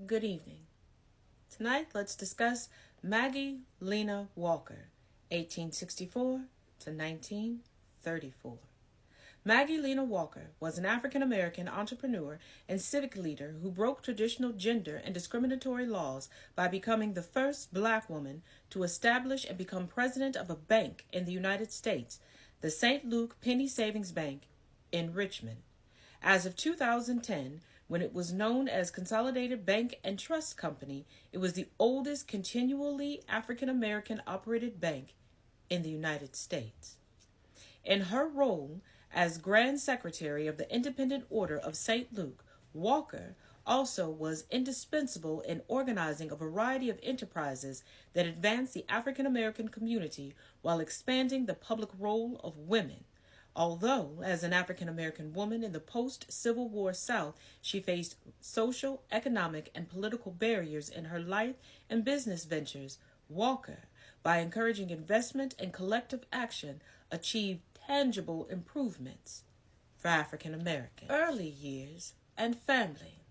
Good evening. Tonight, let's discuss Maggie Lena Walker, 1864 to 1934. Maggie Lena Walker was an African American entrepreneur and civic leader who broke traditional gender and discriminatory laws by becoming the first black woman to establish and become president of a bank in the United States, the St. Luke Penny Savings Bank in Richmond. As of 2010, when it was known as Consolidated Bank and Trust Company, it was the oldest continually African American operated bank in the United States. In her role as Grand Secretary of the Independent Order of St. Luke, Walker also was indispensable in organizing a variety of enterprises that advanced the African American community while expanding the public role of women. Although, as an African American woman in the post-Civil War South, she faced social, economic, and political barriers in her life and business ventures, Walker, by encouraging investment and collective action, achieved tangible improvements for African Americans. Early years and family.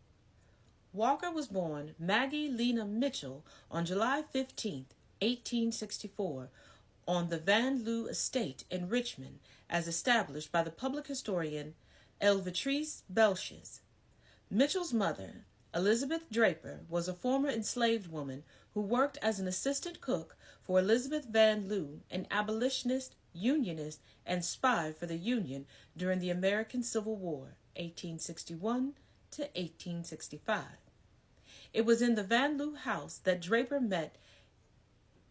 Walker was born Maggie Lena Mitchell on July 15, 1864, on the Van Loo estate in Richmond, as established by the public historian Elvitrice Belches. Mitchell's mother, Elizabeth Draper, was a former enslaved woman who worked as an assistant cook for Elizabeth Van Loo, an abolitionist, unionist, and spy for the Union during the American Civil War, 1861 to 1865. It was in the Van Loo house that Draper met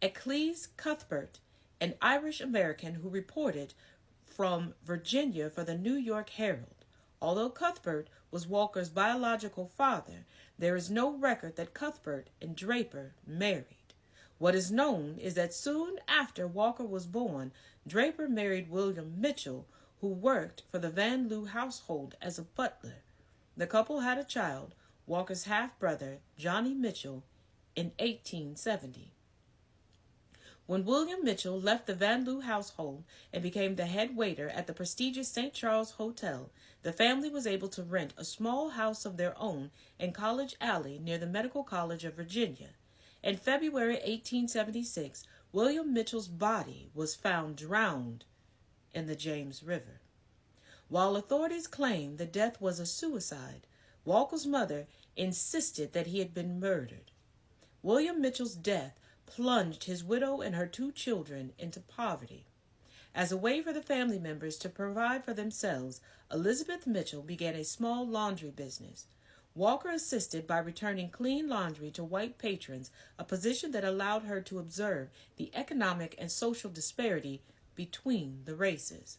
Eccles Cuthbert, an Irish American who reported from Virginia for the New York Herald. Although Cuthbert was Walker's biological father, there is no record that Cuthbert and Draper married. What is known is that soon after Walker was born, Draper married William Mitchell, who worked for the Van Loo household as a butler. The couple had a child, Walker's half-brother, Johnny Mitchell, in 1870. When William Mitchell left the Van Loo household and became the head waiter at the prestigious St. Charles Hotel, the family was able to rent a small house of their own in College Alley near the Medical College of Virginia. In February 1876, William Mitchell's body was found drowned in the James River. While authorities claimed the death was a suicide, Walker's mother insisted that he had been murdered. William Mitchell's death plunged his widow and her two children into poverty. As a way for the family members to provide for themselves, Elizabeth Mitchell began a small laundry business. Walker assisted by returning clean laundry to white patrons, a position that allowed her to observe the economic and social disparity between the races.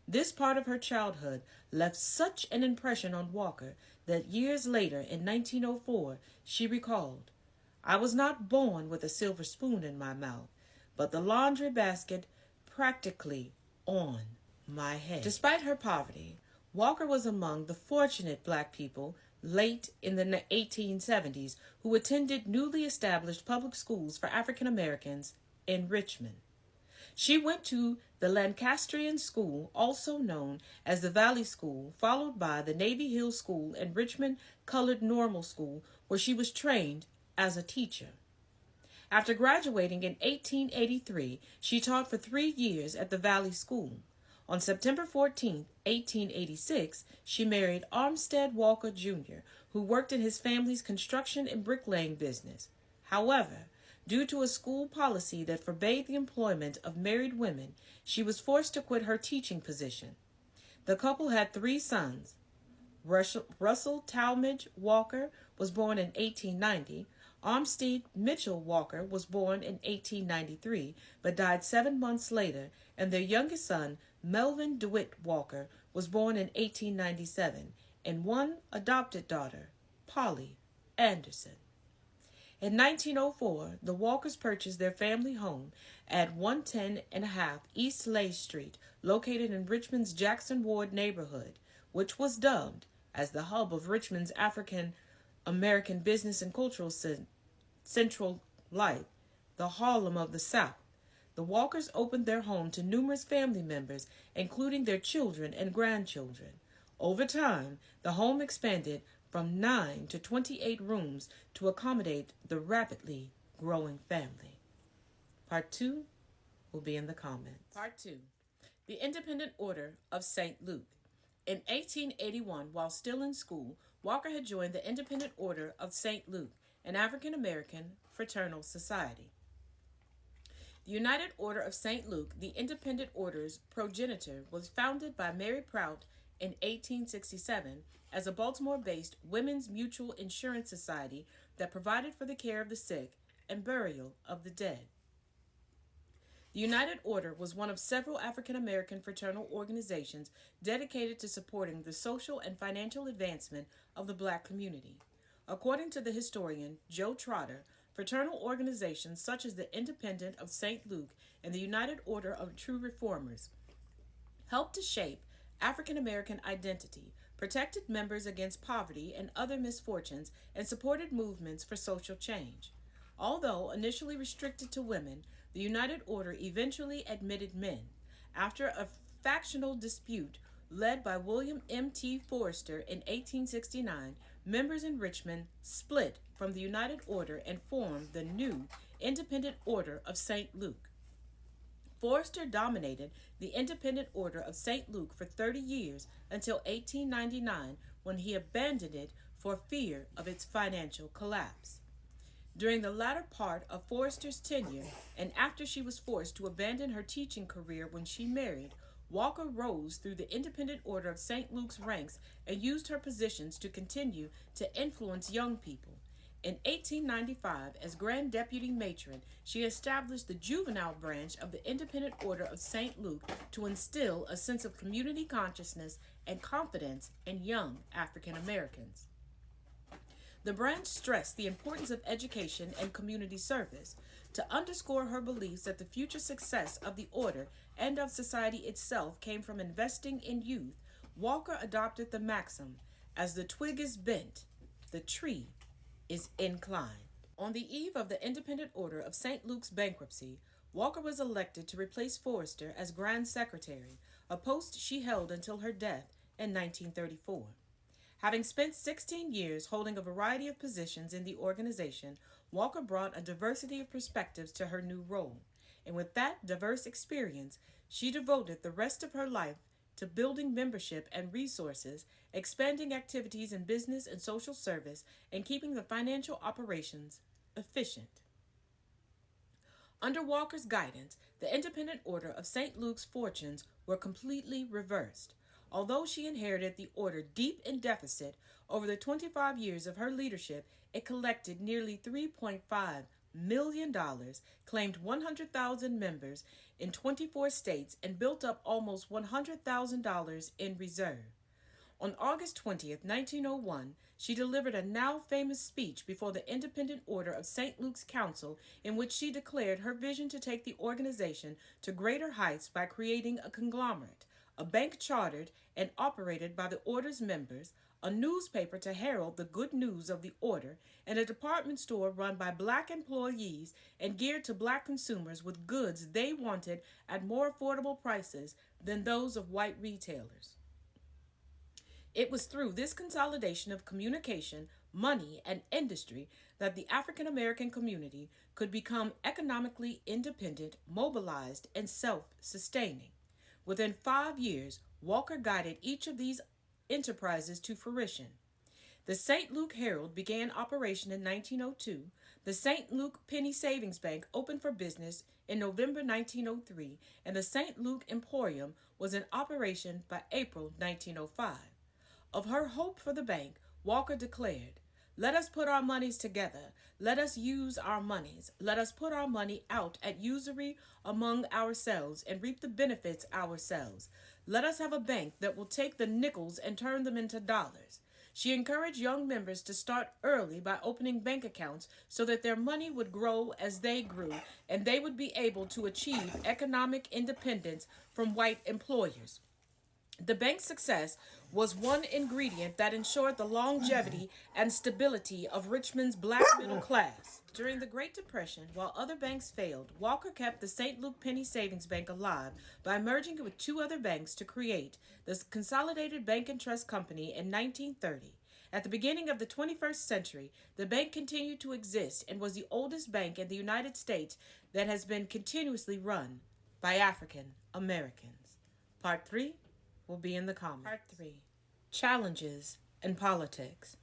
This part of her childhood left such an impression on Walker that years later, in 1904, she recalled, "I was not born with a silver spoon in my mouth, but the laundry basket practically on my head." Despite her poverty, Walker was among the fortunate black people late in the 1870s who attended newly established public schools for African Americans in Richmond. She went to the Lancastrian School, also known as the Valley School, followed by the Navy Hill School and Richmond Colored Normal School, where she was trained as a teacher. After graduating in 1883, she taught for 3 years at the Valley School. On September 14, 1886, she married Armstead Walker, Jr., who worked in his family's construction and bricklaying business. However, due to a school policy that forbade the employment of married women, she was forced to quit her teaching position. The couple had 3 sons. Russell Talmadge Walker was born in 1890. Armstead Mitchell Walker was born in 1893, but died 7 months later, and their youngest son, Melvin DeWitt Walker, was born in 1897, and one adopted daughter, Polly Anderson. In 1904, the Walkers purchased their family home at 110.5 East Lay Street, located in Richmond's Jackson Ward neighborhood, which was dubbed as the hub of Richmond's African American business and cultural central life, the Harlem of the South. The Walkers opened their home to numerous family members, including their children and grandchildren. Over time, the home expanded from 9 to 28 rooms to accommodate the rapidly growing family. Part 2 will be in the comments. Part 2. The Independent Order of St. Luke. In 1881, while still in school, Walker had joined the Independent Order of St. Luke, an African-American fraternal society. The United Order of St. Luke, the Independent Order's progenitor, was founded by Mary Prout in 1867 as a Baltimore-based women's mutual insurance society that provided for the care of the sick and burial of the dead. The United Order was one of several African-American fraternal organizations dedicated to supporting the social and financial advancement of the black community. According to the historian Joe Trotter, fraternal organizations such as the Independent of St. Luke and the United Order of True Reformers helped to shape African-American identity, protected members against poverty and other misfortunes, and supported movements for social change. Although initially restricted to women, the United Order eventually admitted men. After a factional dispute led by William M.T. Forrester in 1869, members in Richmond split from the United Order and formed the new Independent Order of St. Luke. Forrester dominated the Independent Order of St. Luke for 30 years until 1899, when he abandoned it for fear of its financial collapse. During the latter part of Forrester's tenure, and after she was forced to abandon her teaching career when she married, Walker rose through the Independent Order of St. Luke's ranks and used her positions to continue to influence young people. In 1895, as Grand Deputy Matron, she established the juvenile branch of the Independent Order of St. Luke to instill a sense of community consciousness and confidence in young African Americans. The branch stressed the importance of education and community service. To underscore her beliefs that the future success of the order and of society itself came from investing in youth, Walker adopted the maxim, "As the twig is bent, the tree is inclined." On the eve of the Independent Order of St. Luke's bankruptcy, Walker was elected to replace Forrester as Grand Secretary, a post she held until her death in 1934. Having spent 16 years holding a variety of positions in the organization, Walker brought a diversity of perspectives to her new role. And with that diverse experience, she devoted the rest of her life to building membership and resources, expanding activities in business and social service, and keeping the financial operations efficient. Under Walker's guidance, the Independent Order of St. Luke's fortunes were completely reversed. Although she inherited the order deep in deficit, over the 25 years of her leadership, it collected nearly $3.5 million, claimed 100,000 members in 24 states, and built up almost $100,000 in reserve. On August 20th, 1901, she delivered a now famous speech before the Independent Order of St. Luke's Council, in which she declared her vision to take the organization to greater heights by creating a conglomerate, a bank chartered and operated by the order's members, a newspaper to herald the good news of the order, and a department store run by black employees and geared to black consumers with goods they wanted at more affordable prices than those of white retailers. It was through this consolidation of communication, money, and industry that the African American community could become economically independent, mobilized, and self-sustaining. Within 5 years, Walker guided each of these enterprises to fruition. The St. Luke Herald began operation in 1902. The St. Luke Penny Savings Bank opened for business in November 1903, and the St. Luke Emporium was in operation by April 1905. Of her hope for the bank, Walker declared, "Let us put our monies together. Let us use our monies. Let us put our money out at usury among ourselves and reap the benefits ourselves. Let us have a bank that will take the nickels and turn them into dollars." She encouraged young members to start early by opening bank accounts so that their money would grow as they grew, and they would be able to achieve economic independence from white employers. The bank's success was one ingredient that ensured the longevity and stability of Richmond's black middle class. During the Great Depression, while other banks failed, Walker kept the St. Luke Penny Savings Bank alive by merging it with 2 other banks to create the Consolidated Bank and Trust Company in 1930. At the beginning of the 21st century, the bank continued to exist and was the oldest bank in the United States that has been continuously run by African Americans. Part 3 will be in the comments. Part 3. Challenges in Politics.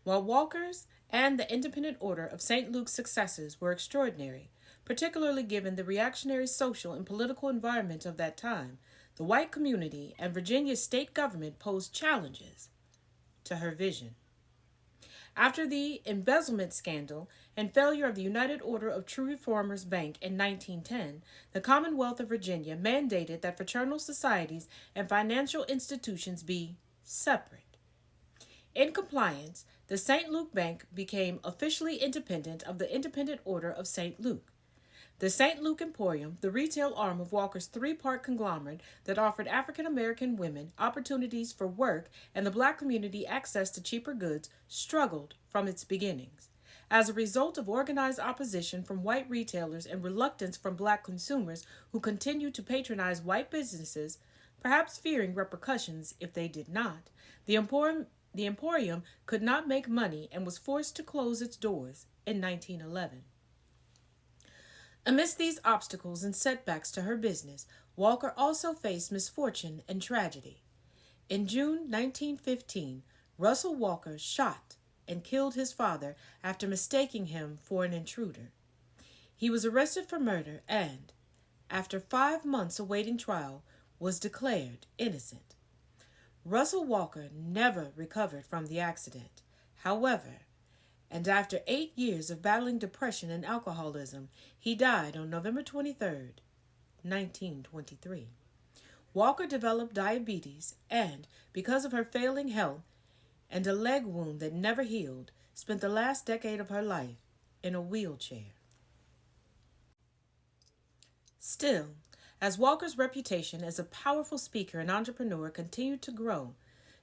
While Walker's and the Independent Order of St. Luke's successes were extraordinary, particularly given the reactionary social and political environment of that time, the white community and Virginia's state government posed challenges to her vision. After the embezzlement scandal and failure of the United Order of True Reformers Bank in 1910, the Commonwealth of Virginia mandated that fraternal societies and financial institutions be separate. In compliance, the St. Luke Bank became officially independent of the Independent Order of St. Luke. The St. Luke Emporium, the retail arm of Walker's three-part conglomerate that offered African American women opportunities for work and the black community access to cheaper goods, struggled from its beginnings. As a result of organized opposition from white retailers and reluctance from black consumers who continued to patronize white businesses, perhaps fearing repercussions if they did not, the Emporium could not make money and was forced to close its doors in 1911. Amidst these obstacles and setbacks to her business, Walker also faced misfortune and tragedy. In June 1915, Russell Walker shot and killed his father after mistaking him for an intruder. He was arrested for murder and, after 5 months awaiting trial, was declared innocent. Russell Walker never recovered from the accident. However, and after 8 years of battling depression and alcoholism, he died on November 23, 1923. Walker developed diabetes and, because of her failing health and a leg wound that never healed, spent the last decade of her life in a wheelchair. Still, as Walker's reputation as a powerful speaker and entrepreneur continued to grow,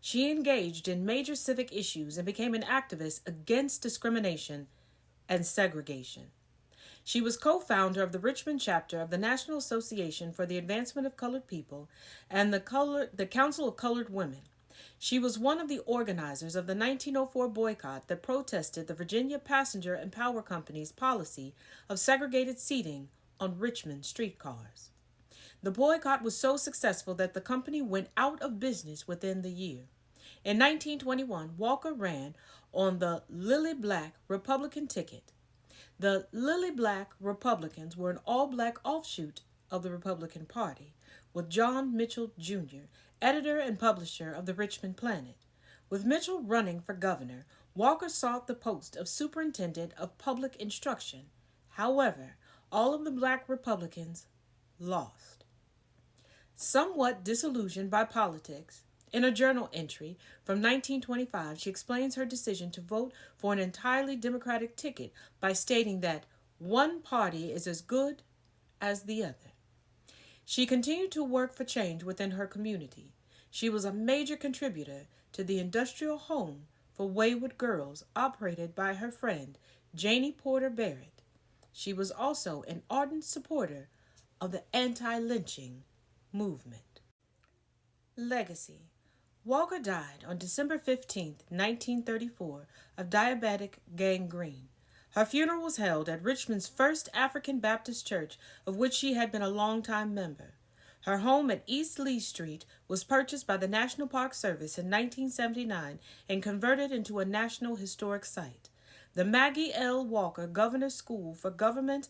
she engaged in major civic issues and became an activist against discrimination and segregation. She was co-founder of the Richmond chapter of the National Association for the Advancement of Colored People and the Council of Colored Women. She was one of the organizers of the 1904 boycott that protested the Virginia Passenger and Power Company's policy of segregated seating on Richmond streetcars. The boycott was so successful that the company went out of business within the year. In 1921, Walker ran on the Lily Black Republican ticket. The Lily Black Republicans were an all-black offshoot of the Republican Party, with John Mitchell, Jr., editor and publisher of the Richmond Planet. With Mitchell running for governor, Walker sought the post of superintendent of public instruction. However, all of the black Republicans lost. Somewhat disillusioned by politics, in a journal entry from 1925, she explains her decision to vote for an entirely Democratic ticket by stating that one party is as good as the other. She continued to work for change within her community. She was a major contributor to the industrial home for wayward girls operated by her friend Janie Porter Barrett. She was also an ardent supporter of the anti-lynching movement. Legacy. Walker died on December 15, 1934, of diabetic gangrene. Her funeral was held at Richmond's First African Baptist Church, of which she had been a longtime member. Her home at East Lee Street was purchased by the National Park Service in 1979 and converted into a National Historic Site. The Maggie L. Walker Governor's School for Government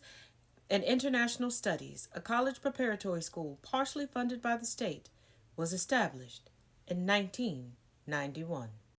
and International Studies, a college preparatory school partially funded by the state, was established in 1991.